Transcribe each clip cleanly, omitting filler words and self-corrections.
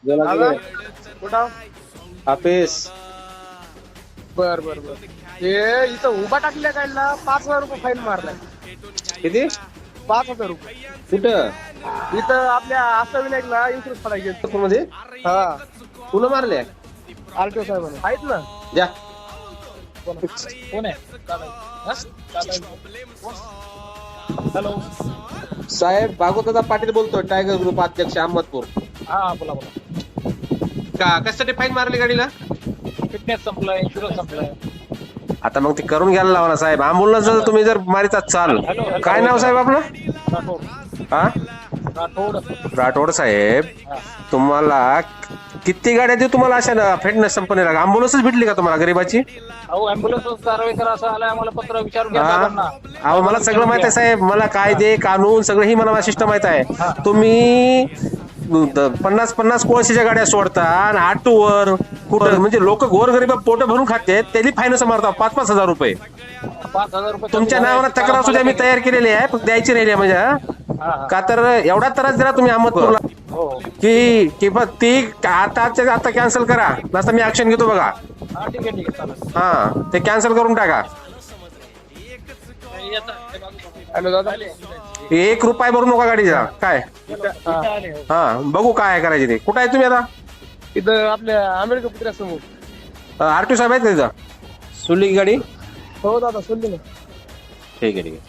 गेला दादा गेला कुठं? ऑफिस. बर बर बर. हे इथं उभा टाकल्या काढला 5,000 रुपये फाईन मारलाय. किती? 5,000 रुपये. कुठं? इथं आपल्या अष्टविनायकला इन्शुरन्स पडायचे. मध्ये हा पुन्हा मारले. आरटीओ साहेब आहेत ना. जा. कोण आहे? हॅलो. साहेब भागवतदा पाटील बोलतोय, टायगर ग्रुप अध्यक्ष अहमदपूर. हा बोला बोला. का कशासाठी फाईन मारली गाडीला? फिटनेस संपलाय, इन्शुरन्स संपलाय. आता मग ते करून घ्यायला लावा ना साहेब. अँब्युलन्स जर तुम्ही जर मारिता चाल. काय नाव साहेब आपलं? राठोड. हा राठोड. राठोड साहेब. तुम्हाला किती गाड्या देऊ तुम्हाला अशा फिटनेस संपन्नीला? अँब्युलन्सच भेटली का तुम्हाला गरीबाची? अहो ॲम्ब्युलन्स कारवाई करा असं आलंय आम्हाला पत्र विचारून घ्या हा साहेबांना. अहो मला सगळं माहित आहे साहेब. मला कायदे कानून सगळं ही मला शिष्ट माहित आहे. तुम्ही 50-50 कोळशीच्या गाड्या सोडता आणि ऑटोवर कुठं म्हणजे लोक गोरगरीब पोट भरून खाते त्याली फायनान्स मारता 5-5 हजार रुपये. 5,000 रुपये तुमच्या नावावर तक्रार सुद्धा मी तयार केलेली आहे, फक्त द्यायची राहिली आहे म्हणजे. का तर एवढा त्रास दिला तुम्ही अहमदपूरला हो की ती आता कॅन्सल करा, नसता मी ऍक्शन घेतो बघा. हा ठीक आहे चालेल. हा ते कॅन्सल करून टाका. हॅलो दादा. 1 रुपया भरू नका गाडीचा. काय हा बघू काय करायचे ते. कुठं आहे तुम्ही आता? इथं आपल्या आंबेडकर पुतळ्यासमोर. आरटीओ साहेब आहेत का तिथं? सोडली की गाडी? हो दादा सोडली ना. ठीक आहे ठीक आहे.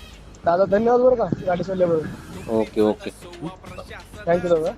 दादा धन्यवाद बरं का गाडी सोडल्याबरोबर. Okay okay. थँक्यू दादा.